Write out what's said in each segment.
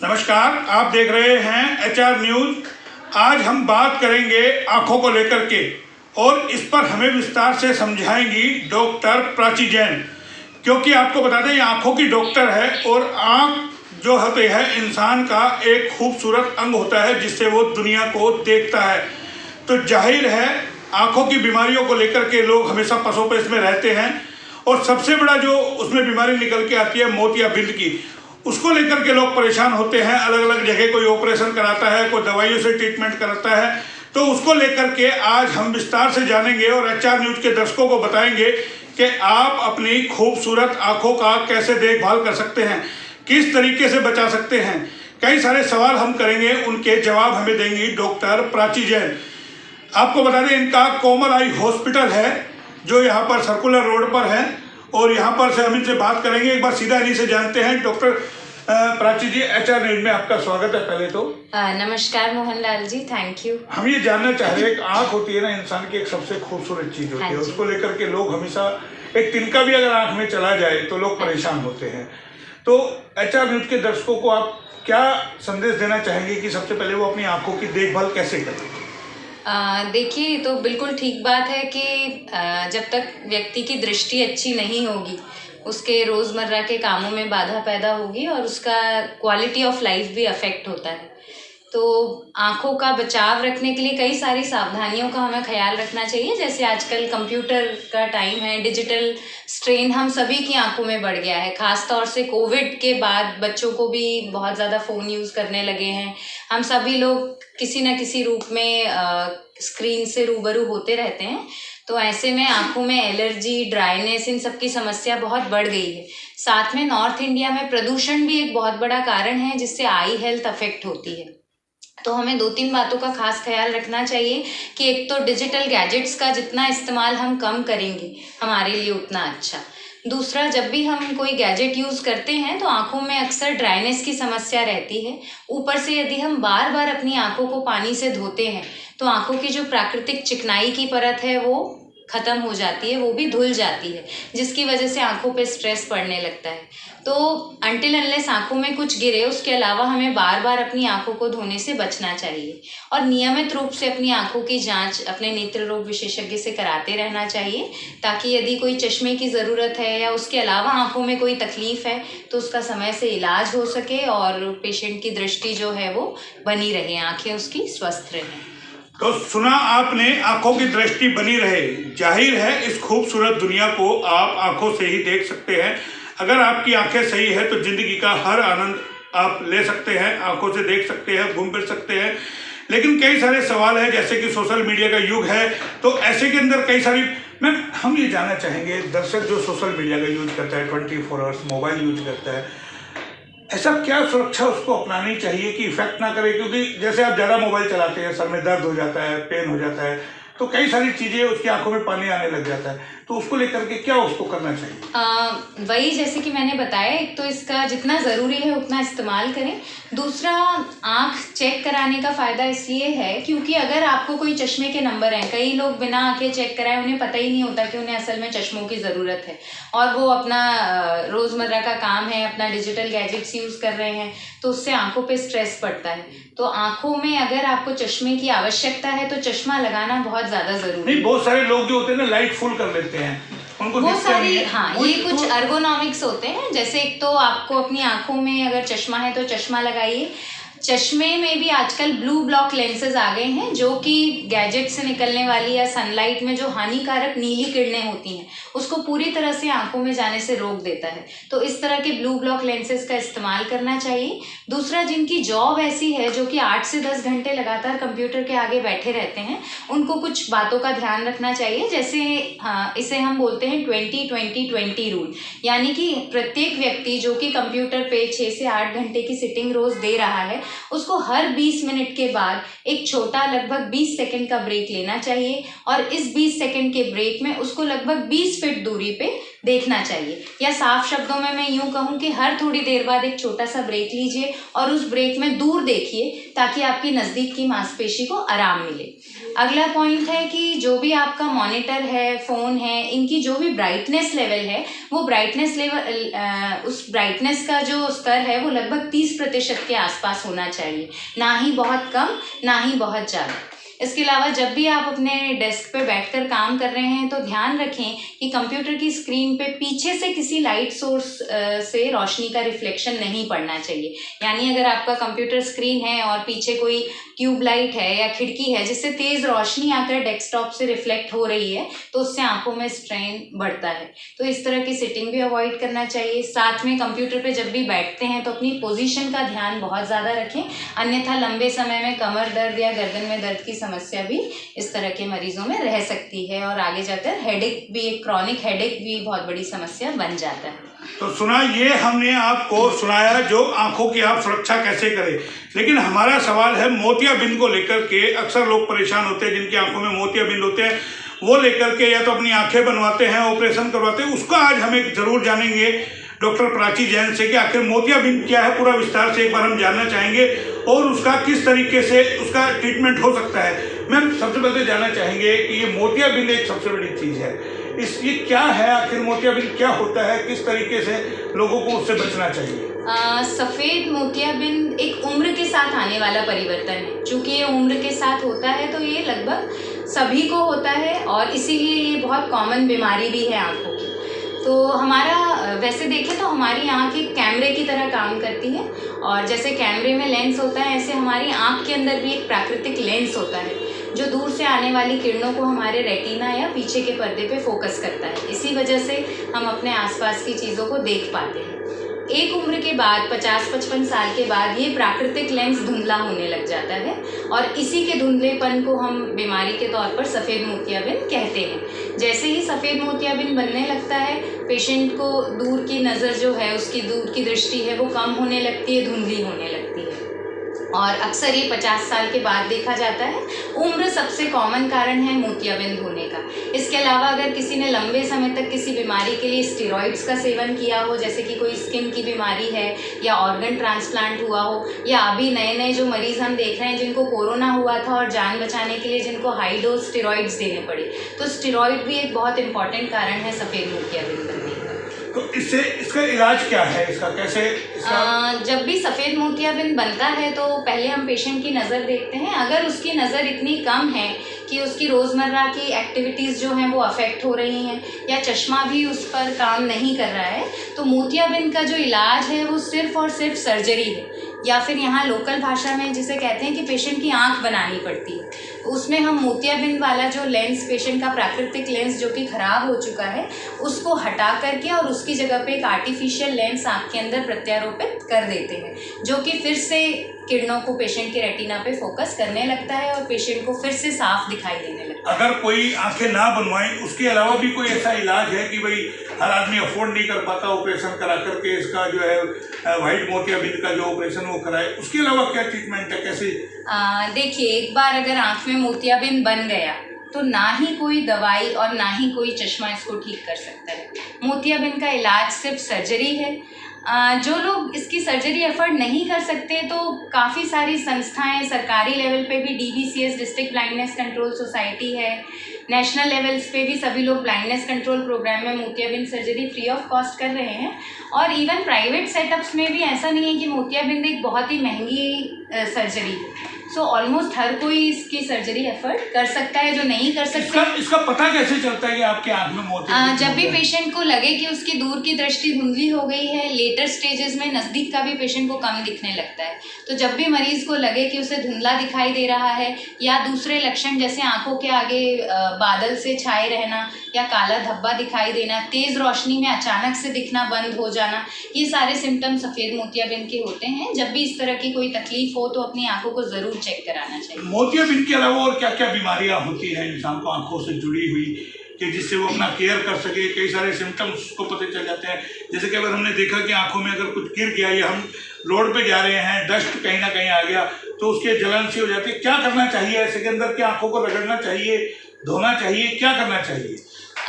नमस्कार, आप देख रहे हैं HR न्यूज। आज हम बात करेंगे आंखों को लेकर के और इस पर हमें विस्तार से समझाएंगी डॉक्टर प्राची जैन, क्योंकि आपको बता दें ये आंखों की डॉक्टर है और आंख जो होती है इंसान का एक खूबसूरत अंग होता है जिससे वो दुनिया को देखता है। तो जाहिर है आंखों की बीमारियों को लेकर के लोग हमेशा पसोपेश में रहते हैं और सबसे बड़ा जो उसमें बीमारी निकल के आती है मोतियाबिंद की, उसको लेकर के लोग परेशान होते हैं। अलग अलग जगह कोई ऑपरेशन कराता है, कोई दवाइयों से ट्रीटमेंट कराता है। तो उसको लेकर के आज हम विस्तार से जानेंगे और HR न्यूज के दर्शकों को बताएंगे कि आप अपनी खूबसूरत आंखों का कैसे देखभाल कर सकते हैं, किस तरीके से बचा सकते हैं। कई सारे सवाल हम करेंगे, उनके जवाब हमें देंगी डॉक्टर प्राची जैन। आपको बता दें इनका कोमल आई हॉस्पिटल है जो यहाँ पर सर्कुलर रोड पर है और यहाँ पर से हम इनसे बात करेंगे। एक बार सीधा इन्हीं से जानते हैं। डॉक्टर प्राची जी, HR न्यूज में आपका स्वागत है। पहले तो नमस्कार मोहनलाल जी, थैंक यू। हम ये जानना चाह रहे हैं, एक आंख होती है ना इंसान की एक सबसे खूबसूरत चीज होती है, उसको लेकर के लोग हमेशा एक तिनका भी अगर आंख में चला जाए तो लोग परेशान होते हैं। तो HR न्यूज के दर्शकों को आप क्या संदेश देना चाहेंगे कि सबसे पहले वो अपनी आंखों की देखभाल कैसे करें? देखिए, तो बिल्कुल ठीक बात है कि जब तक व्यक्ति की दृष्टि अच्छी नहीं होगी उसके रोज़मर्रा के कामों में बाधा पैदा होगी और उसका क्वालिटी ऑफ लाइफ भी अफेक्ट होता है। तो आँखों का बचाव रखने के लिए कई सारी सावधानियों का हमें ख्याल रखना चाहिए। जैसे आजकल कंप्यूटर का टाइम है, डिजिटल स्ट्रेन हम सभी की आंखों में बढ़ गया है। ख़ास तौर से कोविड के बाद बच्चों को भी बहुत ज़्यादा फ़ोन यूज़ करने लगे हैं। हम सभी लोग किसी न किसी रूप में स्क्रीन से रूबरू होते रहते हैं। तो ऐसे में आंखों में एलर्जी, ड्राइनेस, इन सब की समस्या बहुत बढ़ गई है। साथ में नॉर्थ इंडिया में प्रदूषण भी एक बहुत बड़ा कारण है जिससे आई हेल्थ अफेक्ट होती है। तो हमें 2-3 बातों का खास ख्याल रखना चाहिए कि एक तो डिजिटल गैजेट्स का जितना इस्तेमाल हम कम करेंगे हमारे लिए उतना अच्छा। दूसरा, जब भी हम कोई गैजेट यूज़ करते हैं तो आंखों में अक्सर ड्राइनेस की समस्या रहती है। ऊपर से यदि हम बार बार अपनी आंखों को पानी से धोते हैं तो आंखों की जो प्राकृतिक चिकनाई की परत है वो ख़त्म हो जाती है, वो भी धुल जाती है, जिसकी वजह से आंखों पे स्ट्रेस पड़ने लगता है। तो अनटिल अनलेस आंखों में कुछ गिरे उसके अलावा हमें बार बार अपनी आंखों को धोने से बचना चाहिए और नियमित रूप से अपनी आंखों की जांच अपने नेत्र रोग विशेषज्ञ से कराते रहना चाहिए, ताकि यदि कोई चश्मे की ज़रूरत है या उसके अलावा आंखों में कोई तकलीफ़ है तो उसका समय से इलाज हो सके और पेशेंट की दृष्टि जो है वो बनी रहे, आँखें उसकी स्वस्थ रहें। तो सुना आपने, आंखों की दृष्टि बनी रहे। जाहिर है इस खूबसूरत दुनिया को आप आंखों से ही देख सकते हैं। अगर आपकी आंखें सही है तो जिंदगी का हर आनंद आप ले सकते हैं, आंखों से देख सकते हैं, घूम फिर सकते हैं। लेकिन कई सारे सवाल हैं, जैसे कि सोशल मीडिया का युग है, तो ऐसे के अंदर कई सारी हम ये जानना चाहेंगे, दर्शक जो सोशल मीडिया का यूज करता है, 24 आवर्स मोबाइल यूज करता है, ऐसा क्या सुरक्षा उसको अपनानी चाहिए कि इफेक्ट ना करे? क्योंकि जैसे आप ज़्यादा मोबाइल चलाते हैं, सर में दर्द हो जाता है, पेन हो जाता है, तो कई सारी चीज़ें उसकी आंखों में पानी आने लग जाता है। तो उसको लेकर के क्या उसको करना चाहिए? वही जैसे कि मैंने बताया, एक तो इसका जितना ज़रूरी है उतना इस्तेमाल करें। दूसरा, आँख चेक कराने का फ़ायदा इसलिए है क्योंकि अगर आपको कोई चश्मे के नंबर हैं, कई लोग बिना आंखें चेक कराए उन्हें पता ही नहीं होता कि उन्हें असल में चश्मों की ज़रूरत है और वो अपना रोज़मर्रा का काम है, अपना डिजिटल गैजेट्स यूज़ कर रहे हैं, तो उससे आंखों पे स्ट्रेस पड़ता है। तो आंखों में अगर आपको चश्मे की आवश्यकता है तो चश्मा लगाना बहुत ज़्यादा ज़रूरी है। बहुत सारे लोग जो होते हैं ना लाइट फुल कर लेते हैं, उनको वो सारी ये कुछ अर्गोनॉमिक्स होते हैं। जैसे एक तो आपको अपनी आंखों में अगर चश्मा है तो चश्मा लगाइए। चश्मे में भी आजकल ब्लू ब्लॉक लेंसेज आ गए हैं जो कि गैजेट से निकलने वाली या सनलाइट में जो हानिकारक नीली किरणें होती हैं उसको पूरी तरह से आंखों में जाने से रोक देता है। तो इस तरह के ब्लू ब्लॉक लेंसेज का इस्तेमाल करना चाहिए। दूसरा, जिनकी जॉब ऐसी है जो कि 8 से 10 घंटे लगातार कंप्यूटर के आगे बैठे रहते हैं, उनको कुछ बातों का ध्यान रखना चाहिए। जैसे इसे हम बोलते हैं 20-20-20 रूल, यानी कि प्रत्येक व्यक्ति जो कि कंप्यूटर पे 6 से 8 घंटे की सिटिंग रोज दे रहा है उसको हर 20 मिनट के बाद एक छोटा लगभग 20 सेकंड का ब्रेक लेना चाहिए और इस 20 सेकंड के ब्रेक में उसको लगभग 20 फीट दूरी पे देखना चाहिए। या साफ शब्दों में मैं यूँ कहूँ कि हर थोड़ी देर बाद एक छोटा सा ब्रेक लीजिए और उस ब्रेक में दूर देखिए ताकि आपकी नज़दीक की मांसपेशी को आराम मिले। अगला पॉइंट है कि जो भी आपका मॉनिटर है, फ़ोन है, इनकी जो भी ब्राइटनेस लेवल है वो ब्राइटनेस लेवल उस ब्राइटनेस का जो स्तर है वो लगभग 30% के आसपास होना चाहिए, ना ही बहुत कम ना ही बहुत ज़्यादा। इसके अलावा जब भी आप अपने डेस्क पे बैठकर काम कर रहे हैं तो ध्यान रखें कि कंप्यूटर की स्क्रीन पे पीछे से किसी लाइट सोर्स से रोशनी का रिफ्लेक्शन नहीं पड़ना चाहिए। यानी अगर आपका कंप्यूटर स्क्रीन है और पीछे कोई ट्यूब लाइट है या खिड़की है जिससे तेज़ रोशनी आकर डेस्कटॉप से रिफ्लेक्ट हो रही है तो उससे आंखों में स्ट्रेन बढ़ता है। तो इस तरह की सिटिंग भी अवॉइड करना चाहिए। साथ में कंप्यूटर पे जब भी बैठते हैं तो अपनी पोजीशन का ध्यान बहुत ज़्यादा रखें, अन्यथा लंबे समय में कमर दर्द या गर्दन में दर्द की समस्या भी इस तरह के मरीजों में रह सकती है और आगे जाकर हेडेक भी, एक क्रॉनिक हेडेक भी बहुत बड़ी समस्या बन जाता है। तो सुना, ये हमने आपको सुनाया जो आंखों की आप सुरक्षा कैसे करें, लेकिन हमारा सवाल है मोतियाबिंद को लेकर के। अक्सर लोग परेशान होते हैं जिनकी आंखों में मोतियाबिंद होते हैं, वो लेकर के या तो अपनी आंखें बनवाते हैं, ऑपरेशन करवाते हैं। उसका आज हम एक जरूर जानेंगे डॉक्टर प्राची जैन से कि आखिर मोतियाबिंद क्या है, पूरा विस्तार से एक बार हम जानना चाहेंगे और उसका किस तरीके से उसका ट्रीटमेंट हो सकता है। मैम, सबसे पहले जानना चाहेंगे कि ये मोतियाबिंद एक सबसे बड़ी चीज़ है, ये क्या है, आखिर मोतियाबिंद क्या होता है, किस तरीके से लोगों को उससे बचना चाहिए? सफ़ेद मोतियाबिंद एक उम्र के साथ आने वाला परिवर्तन है। चूँकि ये उम्र के साथ होता है तो ये लगभग सभी को होता है और इसीलिए ये बहुत कॉमन बीमारी भी है आँखों की। तो हमारा वैसे देखें तो हमारी आँख एक कैमरे की तरह काम करती है और जैसे कैमरे में लेंस होता है ऐसे हमारी आँख के अंदर भी एक प्राकृतिक लेंस होता है जो दूर से आने वाली किरणों को हमारे रेटिना या पीछे के पर्दे पे फोकस करता है। इसी वजह से हम अपने आसपास की चीज़ों को देख पाते हैं। एक उम्र के बाद 50-55 साल के बाद ये प्राकृतिक लेंस धुंधला होने लग जाता है और इसी के धुंधलेपन को हम बीमारी के तौर पर सफ़ेद मोतियाबिंद कहते हैं। जैसे ही सफ़ेद मोतियाबिंद बनने लगता है पेशेंट को दूर की नज़र जो है, उसकी दूर की दृष्टि है वो कम होने लगती है, धुंधली होने लगती है और अक्सर ये 50 साल के बाद देखा जाता है। उम्र सबसे कॉमन कारण है मोतियाबिंद होने का। इसके अलावा अगर किसी ने लंबे समय तक किसी बीमारी के लिए स्टेरॉइड्स का सेवन किया हो, जैसे कि कोई स्किन की बीमारी है या ऑर्गन ट्रांसप्लांट हुआ हो, या अभी नए नए जो मरीज़ हम देख रहे हैं जिनको कोरोना हुआ था और जान बचाने के लिए जिनको हाई डोज स्टेरॉइड्स देने पड़े, तो स्टेरॉइड भी एक बहुत इंपॉर्टेंट कारण है सफ़ेद मोतियाबिंद बनने का। तो इसका इलाज क्या है, इसका कैसे जब भी सफ़ेद मोतियाबिंद बनता है तो पहले हम पेशेंट की नज़र देखते हैं। अगर उसकी नज़र इतनी कम है कि उसकी रोज़मर्रा की एक्टिविटीज़ जो हैं वो अफेक्ट हो रही हैं या चश्मा भी उस पर काम नहीं कर रहा है तो मोतियाबिंद का जो इलाज है वो सिर्फ़ और सिर्फ सर्जरी है, या फिर यहाँ लोकल भाषा में जिसे कहते हैं कि पेशेंट की आंख बनानी पड़ती है। तो उसमें हम मोतियाबिंद वाला जो लेंस, पेशेंट का प्राकृतिक लेंस जो कि ख़राब हो चुका है, उसको हटा करके और उसकी जगह पे एक आर्टिफिशियल लेंस आँख के अंदर प्रत्यारोपित कर देते हैं जो कि फिर से किरणों को पेशेंट के रेटिना पे फोकस करने लगता है और पेशेंट को फिर से साफ दिखाई देने लगता है। अगर कोई आंखें ना बनवाएं, उसके अलावा भी कोई ऐसा इलाज है कि भाई हर आदमी अफोर्ड नहीं कर पाता ऑपरेशन करा करके इसका जो है वाइट मोतियाबिंद का जो ऑपरेशन वो कराए, उसके अलावा क्या ट्रीटमेंट है, कैसे? देखिए, एक बार अगर आँख में मोतियाबिंद बन गया तो ना ही कोई दवाई और ना ही कोई चश्मा इसको ठीक कर सकता है। मोतियाबिंद का इलाज सिर्फ सर्जरी है। जो लोग इसकी सर्जरी एफर्ट नहीं कर सकते तो काफ़ी सारी संस्थाएं सरकारी लेवल पे भी, DBCS district blindness control society है, नेशनल लेवल्स पे भी सभी लोग ब्लाइंडनेस कंट्रोल प्रोग्राम में मोतियाबिंद सर्जरी फ्री ऑफ कॉस्ट कर रहे हैं। और इवन प्राइवेट सेटअप्स में भी ऐसा नहीं है कि मोतियाबिंद एक बहुत ही महंगी सर्जरी है। सो ऑलमोस्ट हर कोई इसकी सर्जरी एफर्ट कर सकता है। जो नहीं कर सकता, इसका पता कैसे चलता है कि आपके आँख में मोतियाबिंद? जब भी पेशेंट को लगे कि उसकी दूर की दृष्टि धुंधली हो गई है, लेटर स्टेजेस में नज़दीक का भी पेशेंट को कम दिखने लगता है, तो जब भी मरीज़ को लगे कि उसे धुंधला दिखाई दे रहा है या दूसरे लक्षण जैसे आंखों के आगे बादल से छाए रहना या काला धब्बा दिखाई देना, तेज़ रोशनी में अचानक से दिखना बंद हो जाना, ये सारे सिम्टम सफ़ेद मोतियाबिंद के होते हैं। जब भी इस तरह की कोई तकलीफ हो तो अपनी आंखों को ज़रूर चेक कराना चाहिए। मोतियाबिंद के अलावा और क्या क्या बीमारियां होती हैं इंसान को आंखों से जुड़ी हुई कि जिससे वो अपना केयर कर सके? कई सारे सिम्टम्स को पता चल जाते हैं, जैसे कि अगर हमने देखा कि आंखों में अगर कुछ गिर गया या हम रोड पे जा रहे हैं, डस्ट कहीं ना कहीं आ गया तो उसके जलन सी हो जाती है। क्या करना चाहिए ऐसे के अंदर? क्या आंखों को रगड़ना चाहिए, धोना चाहिए, क्या करना चाहिए?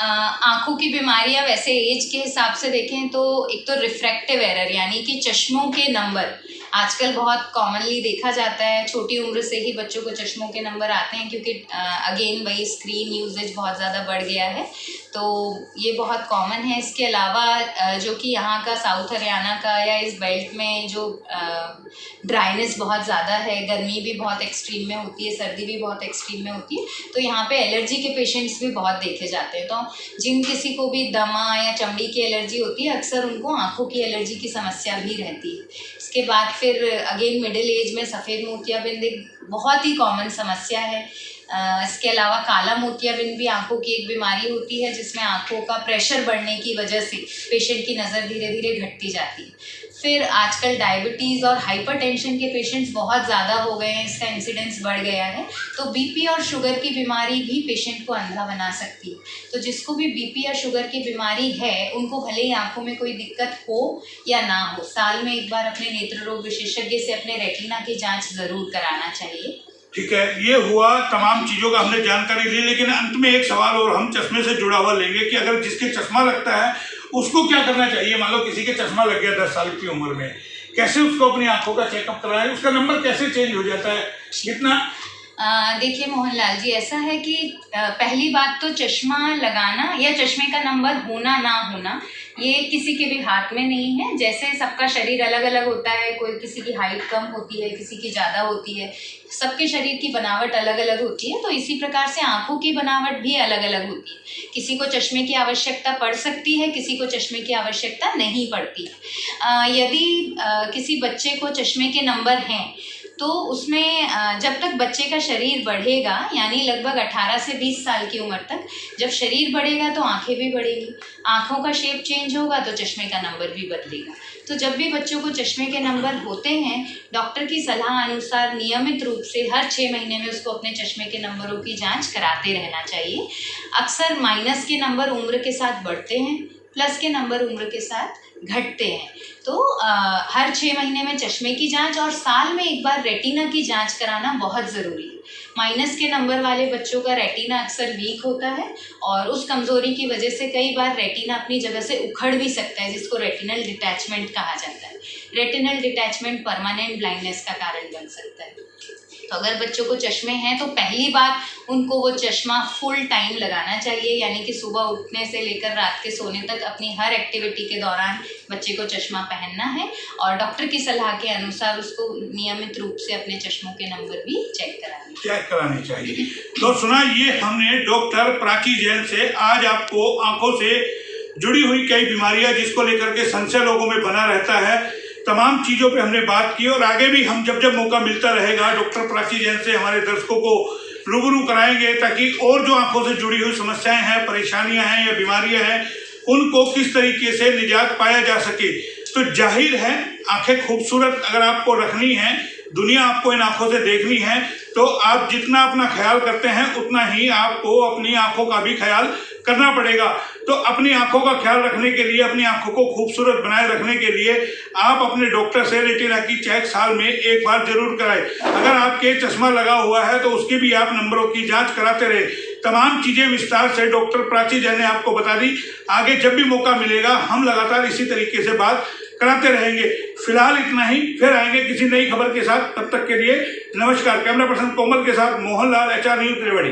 आँखों की बीमारियां वैसे एज के हिसाब से देखें तो एक तो रिफ्रैक्टिव एरर यानी कि चश्मों के नंबर आजकल बहुत कॉमनली देखा जाता है। छोटी उम्र से ही बच्चों को चश्मों के नंबर आते हैं क्योंकि अगेन वही स्क्रीन यूजेज बहुत ज़्यादा बढ़ गया है, तो ये बहुत कॉमन है। इसके अलावा जो कि यहाँ का साउथ हरियाणा का या इस बेल्ट में जो ड्राइनेस बहुत ज़्यादा है, गर्मी भी बहुत एक्सट्रीम में होती है, सर्दी भी बहुत एक्सट्रीम में होती है, तो यहाँ पे एलर्जी के पेशेंट्स भी बहुत देखे जाते हैं। तो जिन किसी को भी दमा या चमड़ी की एलर्जी होती है अक्सर उनको आँखों की एलर्जी की समस्या भी रहती है। इसके बाद फिर अगेन मिडिल एज में सफ़ेद मोतियाबिंद एक बहुत ही कॉमन समस्या है। इसके अलावा काला मोतियाबिंद भी आंखों की एक बीमारी होती है जिसमें आंखों का प्रेशर बढ़ने की वजह से पेशेंट की नज़र धीरे धीरे घटती जाती है। फिर आजकल डायबिटीज़ और हाइपरटेंशन के पेशेंट्स बहुत ज़्यादा हो गए हैं, इसका इंसिडेंस बढ़ गया है, तो बीपी और शुगर की बीमारी भी पेशेंट को अंधा बना सकती है। तो जिसको भी बीपी या शुगर की बीमारी है उनको भले ही आंखों में कोई दिक्कत हो या ना हो, साल में एक बार अपने नेत्र रोग विशेषज्ञ से अपने रेटिना की जांच ज़रूर कराना चाहिए। ठीक है, ये हुआ तमाम चीज़ों का हमने जानकारी ली, लेकिन अंत में एक सवाल और हम चश्मे से जुड़ा हुआ लेंगे कि अगर जिसके चश्मा लगता है उसको क्या करना चाहिए। मान लो किसी के चश्मा लग गया 10 साल की उम्र में, कैसे उसको अपनी आंखों का चेकअप कराएं, उसका नंबर कैसे चेंज हो जाता है कितना? देखिए मोहनलाल जी, ऐसा है कि पहली बात तो चश्मा लगाना या चश्मे का नंबर होना ना होना ये किसी के भी हाथ में नहीं है। जैसे सबका शरीर अलग अलग होता है, कोई किसी की हाइट कम होती है, किसी की ज़्यादा होती है, सबके शरीर की बनावट अलग अलग होती है, तो इसी प्रकार से आँखों की बनावट भी अलग अलग होती है। किसी को चश्मे की आवश्यकता पड़ सकती है, किसी को चश्मे की आवश्यकता नहीं पड़ती। यदि किसी बच्चे को चश्मे के नंबर हैं तो उसमें जब तक बच्चे का शरीर बढ़ेगा यानी लगभग 18 से 20 साल की उम्र तक जब शरीर बढ़ेगा तो आंखें भी बढ़ेगी, आंखों का शेप चेंज होगा तो चश्मे का नंबर भी बदलेगा। तो जब भी बच्चों को चश्मे के नंबर होते हैं डॉक्टर की सलाह अनुसार नियमित रूप से हर 6 महीने में उसको अपने चश्मे के नंबरों की जांच कराते रहना चाहिए। अक्सर माइनस के नंबर उम्र के साथ बढ़ते हैं, प्लस के नंबर उम्र के साथ घटते हैं, तो हर 6 महीने में चश्मे की जांच और साल में एक बार रेटिना की जांच कराना बहुत ज़रूरी है। माइनस के नंबर वाले बच्चों का रेटिना अक्सर वीक होता है और उस कमज़ोरी की वजह से कई बार रेटिना अपनी जगह से उखड़ भी सकता है, जिसको रेटिनल डिटैचमेंट कहा जाता है। रेटिनल डिटैचमेंट परमानेंट ब्लाइंडनेस का कारण बन सकता है। तो अगर बच्चों को चश्मे हैं तो पहली बात उनको वो चश्मा फुल टाइम लगाना चाहिए, यानी कि सुबह उठने से लेकर रात के सोने तक अपनी हर एक्टिविटी के दौरान बच्चे को चश्मा पहनना है और डॉक्टर की सलाह के अनुसार उसको नियमित रूप से अपने चश्मों के नंबर भी चेक कराने चाहिए। तो सुना ये हमने डॉक्टर प्राची जैन से। आज आपको आंखों से जुड़ी हुई कई बीमारियां जिसको लेकर के संशय लोगों में बना रहता है, तमाम चीज़ों पे हमने बात की और आगे भी हम जब जब मौका मिलता रहेगा डॉक्टर प्राची जैन से हमारे दर्शकों को रूबरू कराएंगे ताकि और जो आंखों से जुड़ी हुई समस्याएं हैं, परेशानियां हैं या बीमारियां हैं, उनको किस तरीके से निजात पाया जा सके। तो जाहिर है आंखें खूबसूरत अगर आपको रखनी है, दुनिया आपको इन आंखों से देखनी है, तो आप जितना अपना ख्याल करते हैं उतना ही आपको अपनी आंखों का भी ख्याल करना पड़ेगा। तो अपनी आंखों का ख्याल रखने के लिए, अपनी आंखों को खूबसूरत बनाए रखने के लिए आप अपने डॉक्टर से रेटिना की चेक साल में एक बार जरूर कराएं। अगर आपके चश्मा लगा हुआ है तो उसकी भी आप नंबरों की जांच कराते रहे। तमाम चीज़ें विस्तार से डॉक्टर प्राची जैन ने आपको बता दी। आगे जब भी मौका मिलेगा हम लगातार इसी तरीके से बात कराते रहेंगे। फिलहाल इतना ही, फिर आएंगे किसी नई खबर के साथ। तब तक के लिए नमस्कार। कैमरा पर्सन कोमल के साथ मोहनलाल, HR न्यूज़ रेवाड़ी।